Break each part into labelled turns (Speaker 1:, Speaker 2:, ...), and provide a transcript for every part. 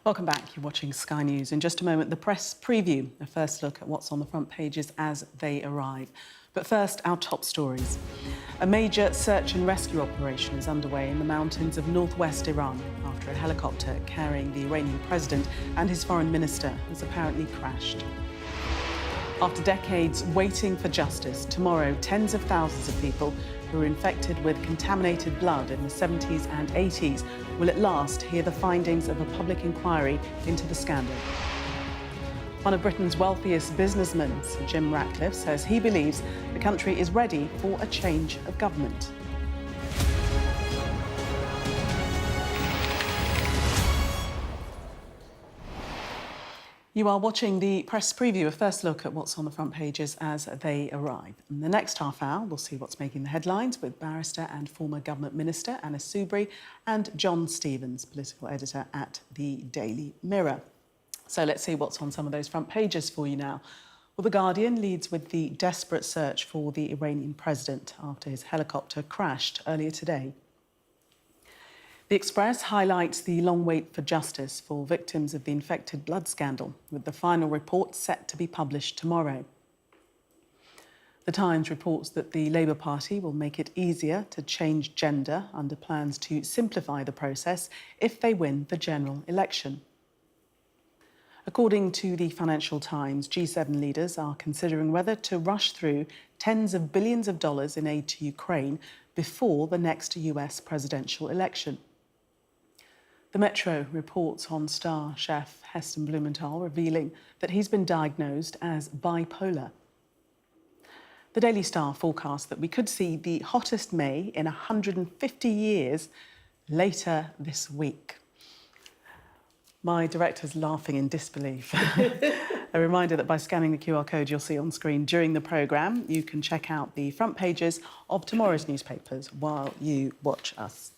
Speaker 1: Welcome back. You're watching Sky News. In just a moment, the press preview, a first look at what's on the front pages as they arrive. But first, our top stories. A major search and rescue operation is underway in the mountains of northwest Iran after a helicopter carrying the Iranian president and his foreign minister has apparently crashed. After decades waiting for justice, tomorrow tens of thousands of people who were infected with contaminated blood in the 70s and 80s will at last hear the findings of a public inquiry into the scandal. One of Britain's wealthiest businessmen, Sir Jim Ratcliffe, says he believes the country is ready for a change of government. You are watching the press preview, a first look at what's on the front pages as they arrive. In the next half hour, we'll see what's making the headlines with barrister and former government minister Anna Soubry and John Stevens, political editor at the Daily Mirror. So let's see what's on some of those front pages for you now. Well, The Guardian leads with the desperate search for the Iranian president after his helicopter crashed earlier today. The Express highlights the long wait for justice for victims of the infected blood scandal, with the final report set to be published tomorrow. The Times reports that the Labour Party will make it easier to change gender under plans to simplify the process if they win the general election. According to the Financial Times, G7 leaders are considering whether to rush through tens of billions of dollars in aid to Ukraine before the next US presidential election. The Metro reports on star chef Heston Blumenthal revealing that he's been diagnosed as bipolar. The Daily Star forecasts that we could see the hottest May in 150 years later this week. My director's laughing in disbelief. A reminder that by scanning the QR code you'll see on screen during the programme, you can check out the front pages of tomorrow's newspapers while you watch us.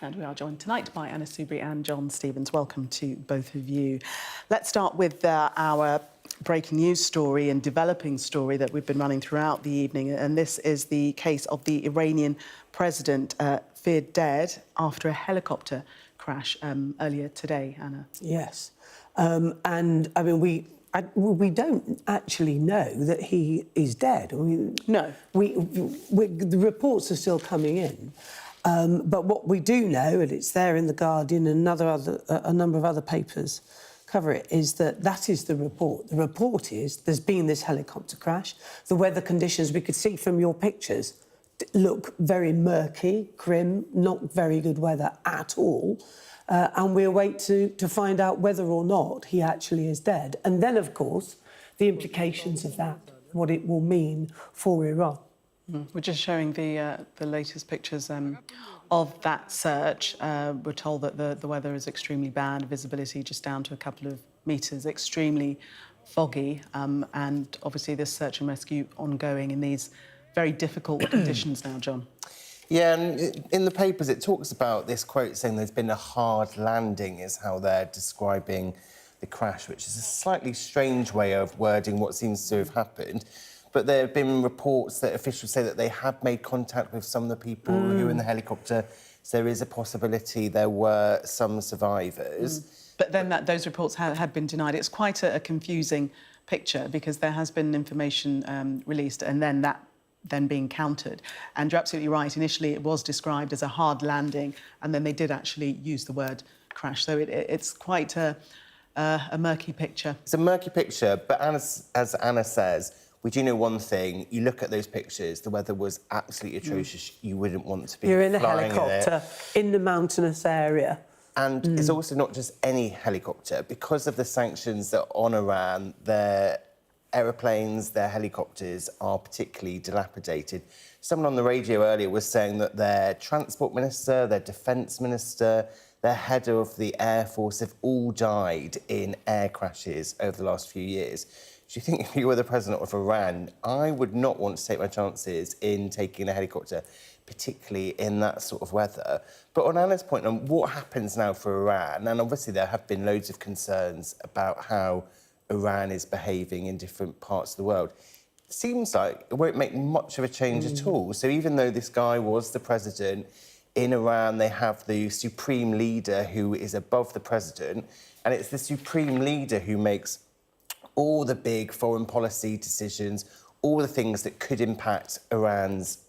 Speaker 1: And we are joined tonight by Anna Soubry and John Stevens. Welcome to both of you. Let's start with our breaking news story and developing story that we've been running throughout the evening. And this is the case of the Iranian president feared dead after a helicopter crash earlier today, Anna.
Speaker 2: Yes. And, I mean, we don't actually know that he is dead.
Speaker 1: No.
Speaker 2: The reports are still coming in. But what we do know, and it's there in The Guardian and a number of other papers cover it, is that is the report. The report is there's been this helicopter crash. The weather conditions we could see from your pictures look very murky, grim, not very good weather at all. And we'll wait to find out whether or not he actually is dead. And then, of course, the implications of that, what it will mean for Iran.
Speaker 1: We're just showing the latest pictures of that search. We're told that the weather is extremely bad, visibility just down to a couple of metres, extremely foggy, and obviously this search and rescue ongoing in these very difficult conditions now, John.
Speaker 3: Yeah, and in the papers it talks about this quote saying there's been a hard landing is how they're describing the crash, which is a slightly strange way of wording what seems to have happened. But there have been reports that officials say that they have made contact with some of the people who were in the helicopter. So there is a possibility there were some survivors.
Speaker 1: But then those reports have been denied. It's quite a confusing picture because there has been information released and then that being countered. And you're absolutely right. Initially, it was described as a hard landing and then they did actually use the word crash. So it's quite a murky picture. It's
Speaker 3: a murky picture, but as Anna says, we do know one thing. You look at those pictures, the weather was absolutely atrocious. You wouldn't want to be
Speaker 2: You're in a
Speaker 3: flying
Speaker 2: helicopter in the mountainous area.
Speaker 3: And it's also not just any helicopter. Because of the sanctions that are on Iran, their aeroplanes, their helicopters are particularly dilapidated. Someone on the radio earlier was saying that their transport minister, their defence minister, their head of the Air Force have all died in air crashes over the last few years. Do you think if you were the president of Iran, I would not want to take my chances in taking a helicopter, particularly in that sort of weather? But on Anna's point on what happens now for Iran, and obviously there have been loads of concerns about how Iran is behaving in different parts of the world. It seems like it won't make much of a change at all. So even though this guy was the president, in Iran they have the supreme leader who is above the president, and it's the supreme leader who makes all the big foreign policy decisions, all the things that could impact Iran's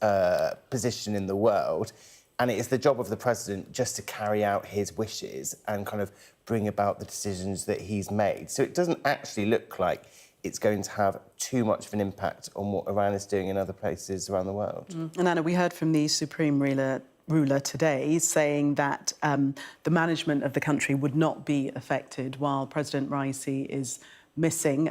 Speaker 3: position in the world. And it is the job of the president just to carry out his wishes and kind of bring about the decisions that he's made. So it doesn't actually look like it's going to have too much of an impact on what Iran is doing in other places around the world.
Speaker 1: And Anna, we heard from the supreme ruler today saying that the management of the country would not be affected while President Raisi is missing.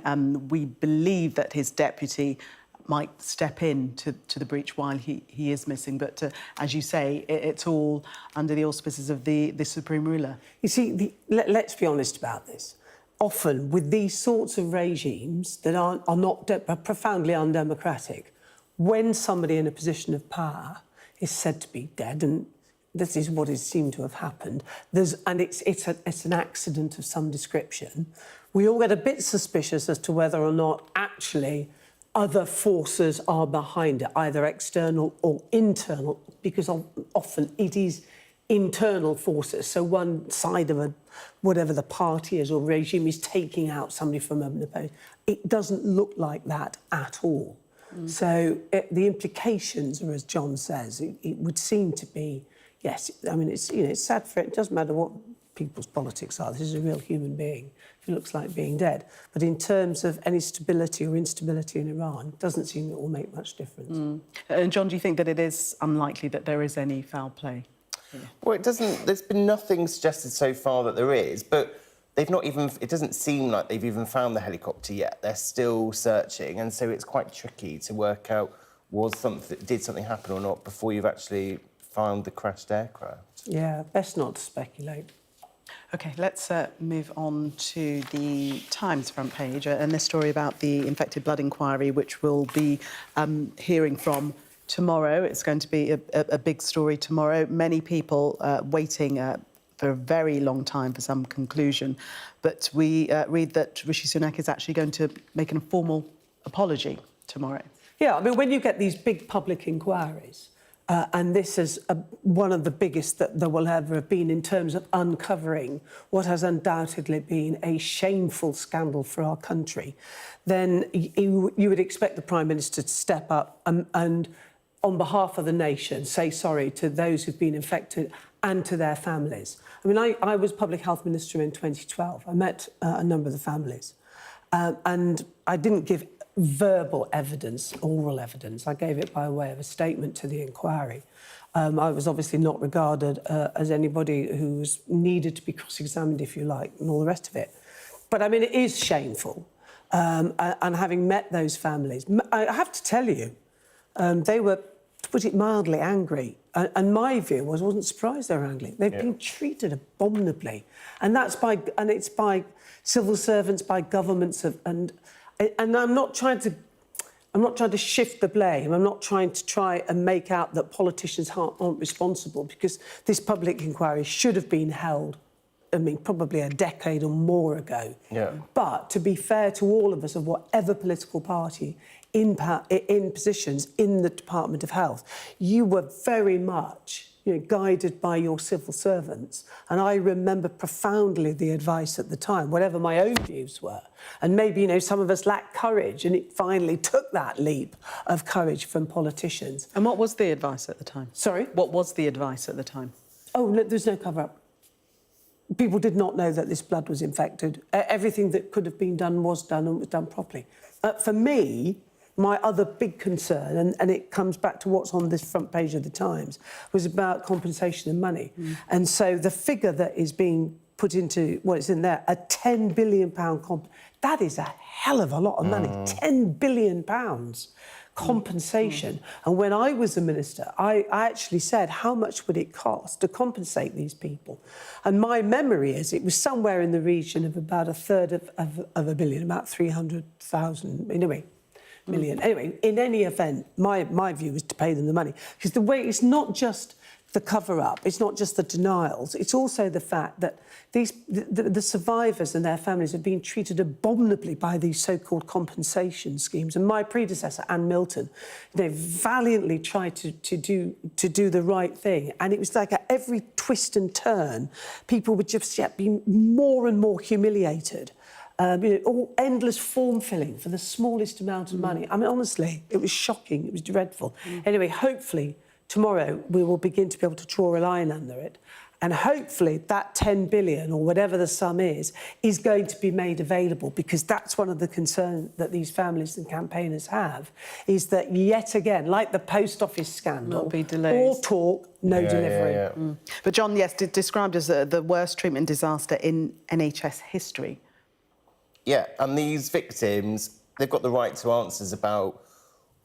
Speaker 1: We believe that his deputy might step in to the breach while he is missing. But as you say, it's all under the auspices of the supreme ruler.
Speaker 2: You see, let's be honest about this. Often with these sorts of regimes that are profoundly undemocratic, when somebody in a position of power is said to be dead, and this is what has seemed to have happened, it's an accident of some description, we all get a bit suspicious as to whether or not actually other forces are behind it, either external or internal, because often it is internal forces. So one side of whatever the party is or regime is taking out somebody from an opponent. It doesn't look like that at all. So the implications are, as John says, it would seem to be, yes, I mean, it's sad for it. It doesn't matter what people's politics are. This is a real human being who looks like being dead. But in terms of any stability or instability in Iran, it doesn't seem it will make much difference.
Speaker 1: And John, do you think that it is unlikely that there is any foul play?
Speaker 3: Well, it doesn't. There's been nothing suggested so far that there is, but they've not even. It doesn't seem like they've even found the helicopter yet. They're still searching, and so it's quite tricky to work out did something happen or not before you've actually found the crashed aircraft.
Speaker 2: Yeah, best not to speculate.
Speaker 1: OK, let's move on to the Times front page and this story about the infected blood inquiry, which we'll be hearing from tomorrow. It's going to be a big story tomorrow. Many people waiting for a very long time for some conclusion. But we read that Rishi Sunak is actually going to make an formal apology tomorrow.
Speaker 2: Yeah, I mean, when you get these big public inquiries, and this is one of the biggest that there will ever have been in terms of uncovering what has undoubtedly been a shameful scandal for our country, then you would expect the Prime Minister to step up and on behalf of the nation, say sorry to those who've been infected and to their families. I mean, I was Public Health Minister in 2012. I met a number of the families. And I didn't give verbal evidence, oral evidence. I gave it by way of a statement to the inquiry. I was obviously not regarded as anybody who was needed to be cross-examined, if you like, and all the rest of it. But, I mean, it is shameful. And having met those families, I have to tell you, they were, to put it mildly, angry. And my view was, I wasn't surprised they were angry. They've been treated abominably. And it's by civil servants, by governments, and I'm not trying to shift the blame. I'm not trying to make out that politicians aren't responsible, because this public inquiry should have been held, I mean, probably a decade or more ago.
Speaker 3: Yeah.
Speaker 2: But to be fair to all of us, of whatever political party in positions in the Department of Health, you were very much guided by your civil servants. And I remember profoundly the advice at the time, whatever my own views were. And maybe, some of us lacked courage, and it finally took that leap of courage from politicians.
Speaker 1: And what was the advice at the time?
Speaker 2: Sorry?
Speaker 1: What was the advice at the time?
Speaker 2: Oh, no, there's no cover-up. People did not know that this blood was infected. Everything that could have been done was done, and was done properly. For me, my other big concern, and it comes back to what's on this front page of the Times, was about compensation and money. And so the figure that is being put into, it's in there, a £10 billion that is a hell of a lot of money. £10 billion compensation. And when I was a minister, I actually said, how much would it cost to compensate these people? And my memory is it was somewhere in the region of about a third of a billion, about 300,000, anyway. Million. Anyway, in any event, my view is to pay them the money. Because the way, it's not just the cover-up. It's not just the denials. It's also the fact that the survivors and their families have been treated abominably by these so-called compensation schemes. And my predecessor, Anne Milton, valiantly tried to do the right thing. And it was like at every twist and turn, people would just yet be more and more humiliated. All endless form filling for the smallest amount of money. I mean, honestly, it was shocking. It was dreadful. Anyway, hopefully, tomorrow we will begin to be able to draw a line under it. And hopefully that 10 billion, or whatever the sum is going to be made available, because that's one of the concerns that these families and campaigners have, is that yet again, like the post office scandal,
Speaker 1: There'll be delays.
Speaker 2: all talk, no delivery.
Speaker 1: But John, yes, described as the worst treatment disaster in NHS history.
Speaker 3: Yeah, and these victims, they've got the right to answers about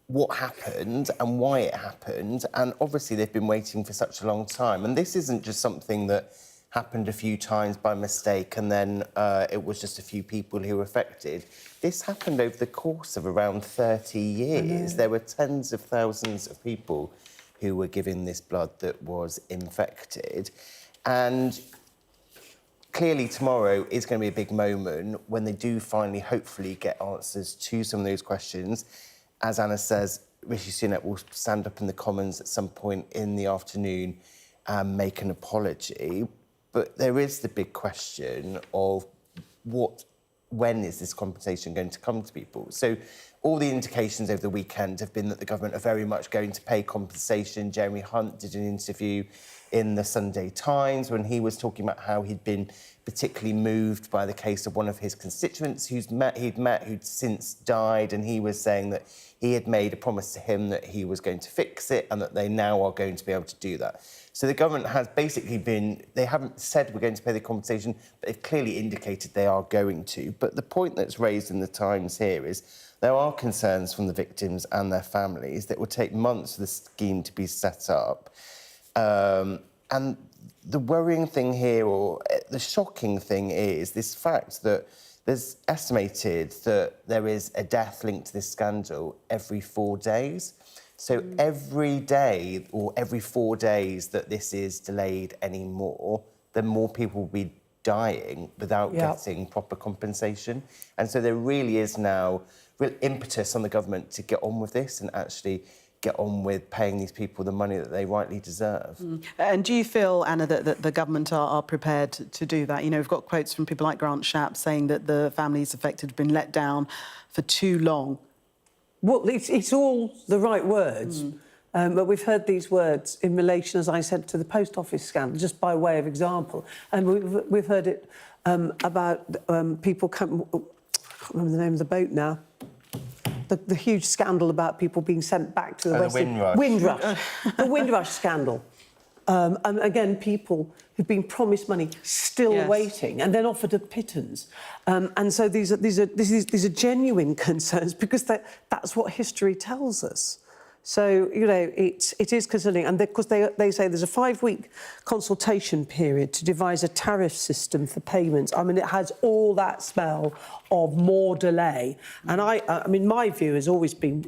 Speaker 3: what happened and why it happened, and obviously they've been waiting for such a long time. And this isn't just something that happened a few times by mistake and then it was just a few people who were affected. This happened over the course of around 30 years. There were tens of thousands of people who were given this blood that was infected. And clearly tomorrow is going to be a big moment when they do finally, hopefully, get answers to some of those questions. As Anna says, Rishi Sunak will stand up in the Commons at some point in the afternoon and make an apology. But there is the big question of when is this compensation going to come to people? So all the indications over the weekend have been that the government are very much going to pay compensation. Jeremy Hunt did an interview in the Sunday Times when he was talking about how he'd been particularly moved by the case of one of his constituents who'd since died, and he was saying that he had made a promise to him that he was going to fix it and that they now are going to be able to do that. So the government has basically they haven't said we're going to pay the compensation, but they've clearly indicated they are going to. But the point that's raised in the Times here is there are concerns from the victims and their families that it will take months for the scheme to be set up. And the worrying thing here, or the shocking thing, is this fact that there's estimated that there is a death linked to this scandal every 4 days. So every day or every 4 days that this is delayed anymore, then more people will be dying without getting proper compensation. And so there really is now real impetus on the government to get on with this and actually get on with paying these people the money that they rightly deserve.
Speaker 1: And do you feel, Anna, that the government are prepared to do that? You know, we've got quotes from people like Grant Shapps saying that the families affected have been let down for too long.
Speaker 2: Well, it's all the right words, but we've heard these words in relation, as I said, to the post office scandal, just by way of example. And we've heard it about people I can't remember the name of the boat now. The huge scandal about people being sent back to the West.
Speaker 3: Windrush.
Speaker 2: The Windrush scandal. And again, people who've been promised money still waiting and then offered a pittance. And so these are genuine concerns because that's what history tells us. So, you know, it is concerning. And because they say there's a 5-week consultation period to devise a tariff system for payments. I mean, it has all that smell of more delay. And I mean, my view has always been,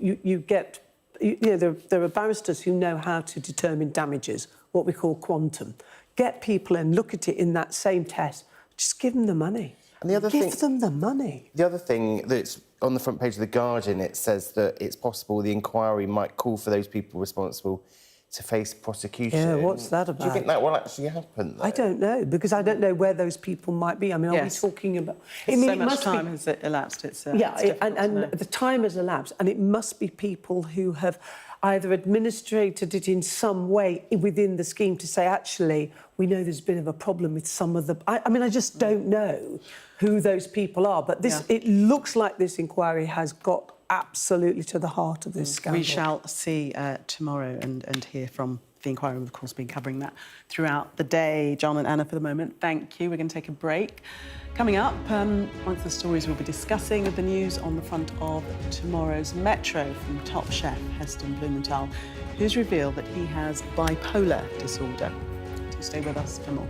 Speaker 2: there are barristers who know how to determine damages, what we call quantum. Get people in, look at it in that same test. Just give them the money.
Speaker 3: And the other
Speaker 2: give them the money.
Speaker 3: The other thing that's on the front page of The Guardian, it says that it's possible the inquiry might call for those people responsible to face prosecution.
Speaker 2: Yeah, what's that about?
Speaker 3: Do you think that will actually happen, though?
Speaker 2: I don't know, because I don't know where those people might be. I mean, are we talking about...
Speaker 1: So much time has elapsed, it's and
Speaker 2: the time has elapsed, and it must be people who have either administrated it in some way within the scheme to say, actually, we know there's a bit of a problem with some of the... I mean, I just don't know who those people are, but it looks like this inquiry has got absolutely to the heart of this scandal.
Speaker 1: We shall see tomorrow and hear from the inquiry. We've, of course, been covering that throughout the day. John and Anna, for the moment, thank you. We're going to take a break. Coming up, one of the stories we'll be discussing of the news on the front of tomorrow's Metro from top chef Heston Blumenthal, who's revealed that he has bipolar disorder. So stay with us for more.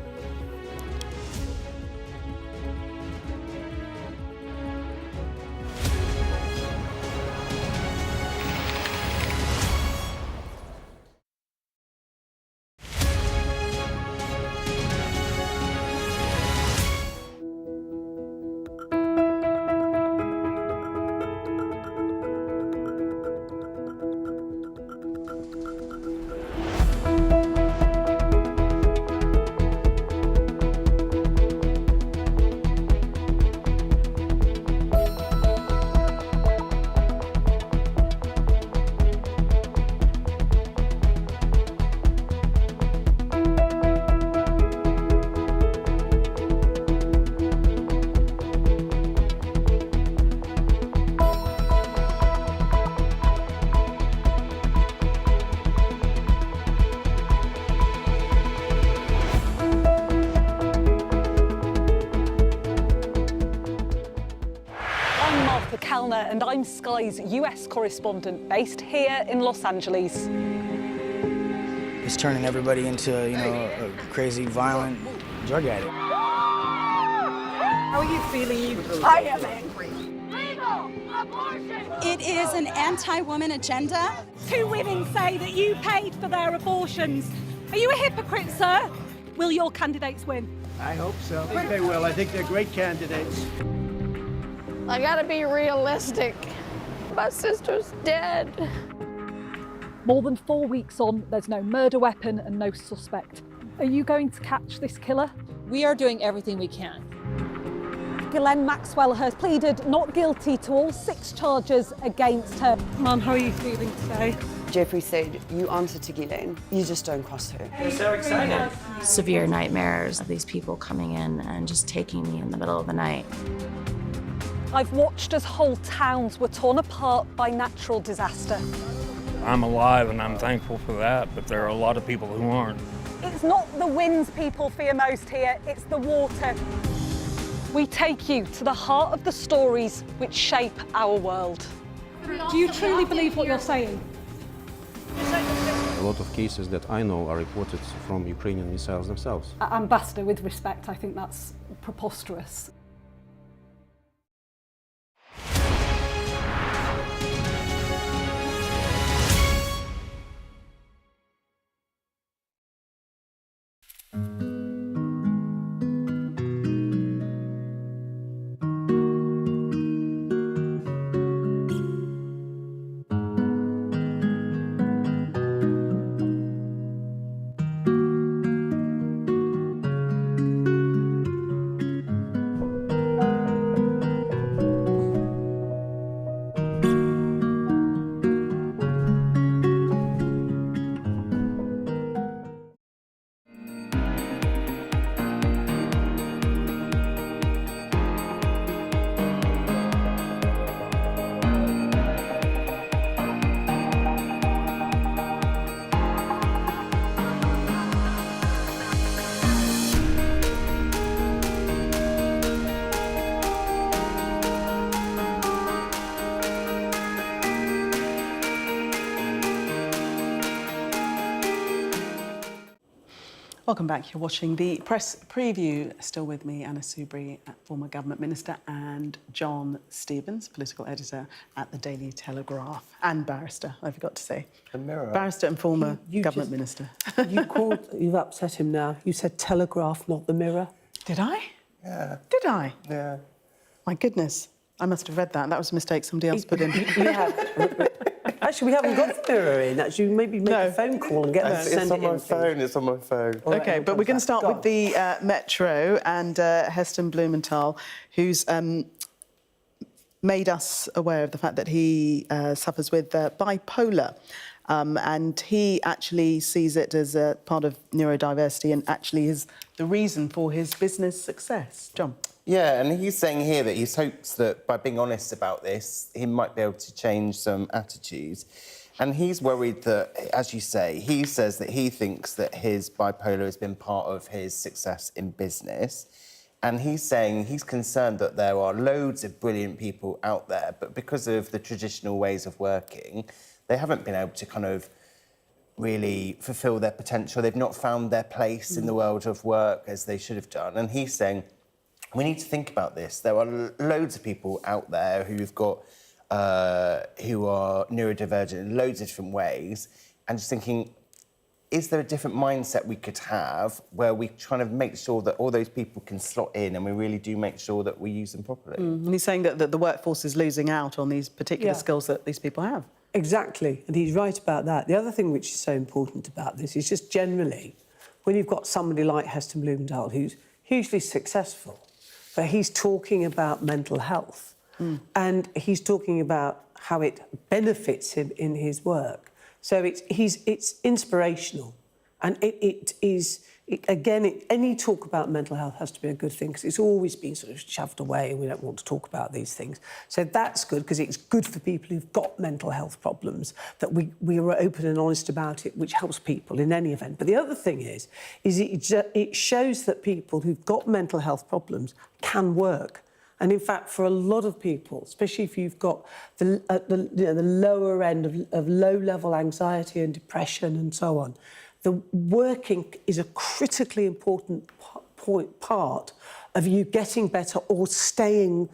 Speaker 4: I'm Sky's US correspondent based here in Los Angeles.
Speaker 5: It's turning everybody into, a crazy, violent drug addict.
Speaker 4: How are you feeling?
Speaker 6: I am angry. Legal abortion! It is an anti-woman agenda.
Speaker 4: 2 women say that you paid for their abortions. Are you a hypocrite, sir? Will your candidates win?
Speaker 7: I hope so. I think they will. I think they're great candidates.
Speaker 8: I gotta be realistic. My sister's dead.
Speaker 4: More than 4 weeks on, there's no murder weapon and no suspect. Are you going to catch this killer?
Speaker 8: We are doing everything we can.
Speaker 4: Ghislaine Maxwell has pleaded not guilty to all 6 charges against her. Mum, how are you feeling today?
Speaker 9: Jeffrey said, you answer to Ghislaine, you just don't cross her.
Speaker 3: We're so excited.
Speaker 10: Severe nightmares of these people coming in and just taking me in the middle of the night.
Speaker 4: I've watched as whole towns were torn apart by natural disaster.
Speaker 11: I'm alive and I'm thankful for that, but there are a lot of people who aren't.
Speaker 4: It's not the winds people fear most here, it's the water. We take you to the heart of the stories which shape our world. Do you truly believe what you're saying?
Speaker 12: A lot of cases that I know are reported from Ukrainian missiles themselves.
Speaker 4: Ambassador, with respect, I think that's preposterous.
Speaker 1: Welcome back. You're watching the press preview. Still with me, Anna Soubry, former government minister, and John Stevens, political editor at the Daily Telegraph, and barrister, I forgot to say.
Speaker 3: The Mirror.
Speaker 1: Barrister and former government minister.
Speaker 2: You've upset him now. You said Telegraph, not the Mirror.
Speaker 1: Did I?
Speaker 3: Yeah.
Speaker 1: Did I?
Speaker 3: Yeah.
Speaker 1: My goodness. I must have read that. That was a mistake somebody else put in.
Speaker 2: We have. Actually, we haven't got the Mirror in. Actually, maybe make a phone call and get them to send
Speaker 3: It's on
Speaker 2: it
Speaker 3: my
Speaker 2: in.
Speaker 3: phone. It's on my phone.
Speaker 1: OK, but we're going to start with the Metro and Heston Blumenthal, who's made us aware of the fact that he suffers with bipolar. And he actually sees it as a part of neurodiversity and actually is the reason for his business success. John?
Speaker 3: Yeah, and he's saying here that he hopes that by being honest about this, he might be able to change some attitudes. And he's worried that, as you say, he says that he thinks that his bipolar has been part of his success in business. And he's saying he's concerned that there are loads of brilliant people out there, but because of the traditional ways of working, they haven't been able to kind of really fulfil their potential. They've not found their place in the world of work as they should have done. And he's saying, we need to think about this. There are loads of people out there who are neurodivergent in loads of different ways, and just thinking, is there a different mindset we could have where we try to make sure that all those people can slot in and we really do make sure that we use them properly?
Speaker 1: And he's saying that the workforce is losing out on these particular skills that these people have.
Speaker 2: Exactly, and he's right about that. The other thing which is so important about this is just generally, when you've got somebody like Heston Blumenthal who's hugely successful, but he's talking about mental health and he's talking about how it benefits him in his work. So it's inspirational, and any talk about mental health has to be a good thing, because it's always been sort of shoved away and we don't want to talk about these things. So that's good, because it's good for people who've got mental health problems that we are open and honest about it, which helps people in any event. But the other thing is it shows that people who've got mental health problems can work. And in fact, for a lot of people, especially if you've got the lower end of low-level anxiety and depression and so on, the working is a critically important part of you getting better or staying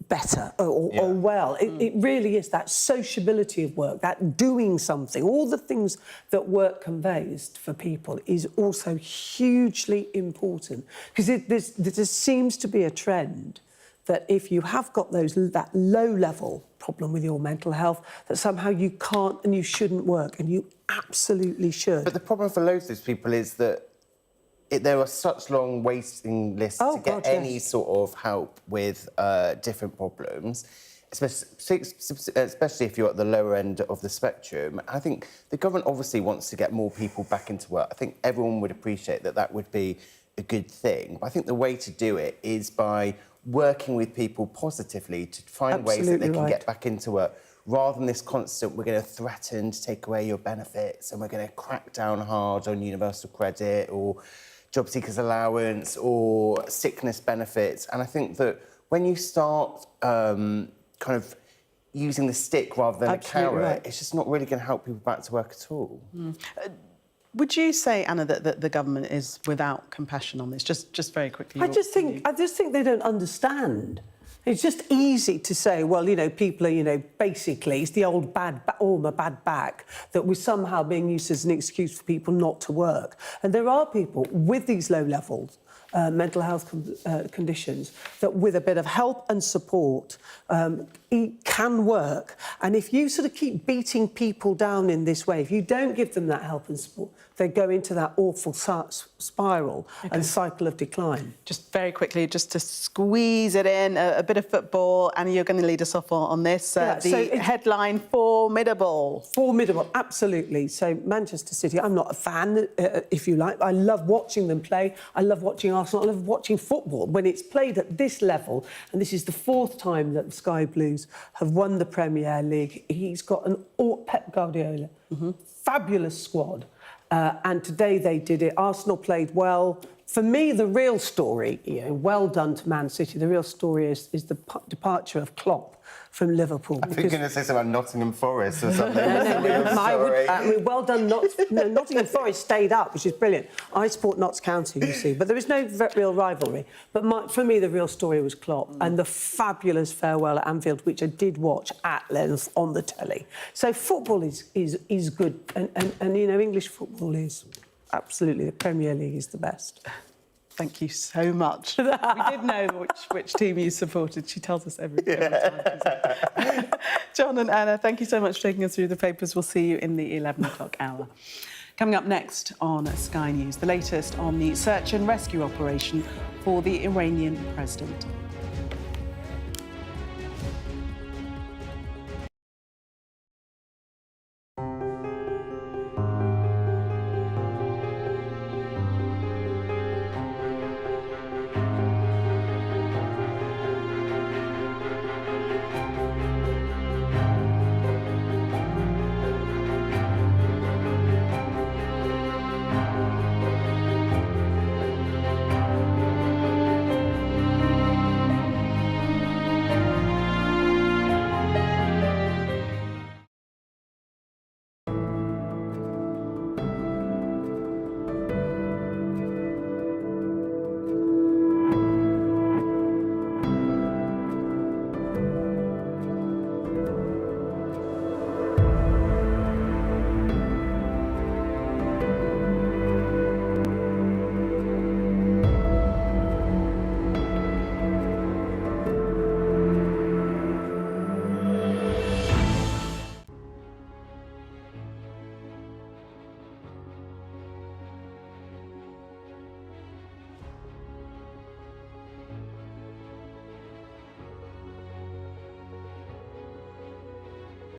Speaker 2: better or well. It really is that sociability of work, that doing something, all the things that work conveys for people is also hugely important, because there seems to be a trend that if you have got that low-level problem with your mental health, that somehow you can't and you shouldn't work, and you absolutely should.
Speaker 3: But the problem for loads of these people is that there are such long waiting lists to get any sort of help with different problems, especially if you're at the lower end of the spectrum. I think the government obviously wants to get more people back into work. I think everyone would appreciate that that would be a good thing. But I think the way to do it is by working with people positively to find ways that they can get back into work, rather than this constant, we're going to threaten to take away your benefits and we're going to crack down hard on universal credit or job seekers allowance or sickness benefits. And I think that when you start kind of using the stick rather than the carrot, it's just not really going to help people back to work at all.
Speaker 1: Would you say, Anna, that the government is without compassion on this? Just very quickly.
Speaker 2: I just think they don't understand. It's just easy to say, well, you know, people are, you know, basically, it's the old bad back that was somehow being used as an excuse for people not to work. And there are people with these low-level mental health conditions that, with a bit of help and support, can work. And if you sort of keep beating people down in this way, if you don't give them that help and support, they go into that awful spiral and cycle of decline.
Speaker 1: Just very quickly, just to squeeze it in, a bit of football, and you're going to lead us off on this. The headline, formidable.
Speaker 2: Formidable, absolutely. So Manchester City, I'm not a fan, if you like. I love watching them play. I love watching Arsenal. I love watching football when it's played at this level. And this is the 4th time that the Sky Blues have won the Premier League. He's got Pep Guardiola, fabulous squad. And today they did it. Arsenal played well. For me, the real story, you know, well done to Man City, the real story is the departure of Klopp from Liverpool.
Speaker 3: I think you're going to say something about Nottingham Forest or something.
Speaker 2: Well done. Nottingham Forest stayed up, which is brilliant. I support Notts County, you see, but there is no real rivalry. But for me, the real story was Klopp and the fabulous farewell at Anfield, which I did watch at length on the telly. So football is good, and you know, English football is absolutely, the Premier League is the best.
Speaker 1: Thank you so much. We did know which team you supported. She tells us every time. John and Anna, thank you so much for taking us through the papers. We'll see you in the 11 o'clock hour. Coming up next on Sky News, the latest on the search and rescue operation for the Iranian president.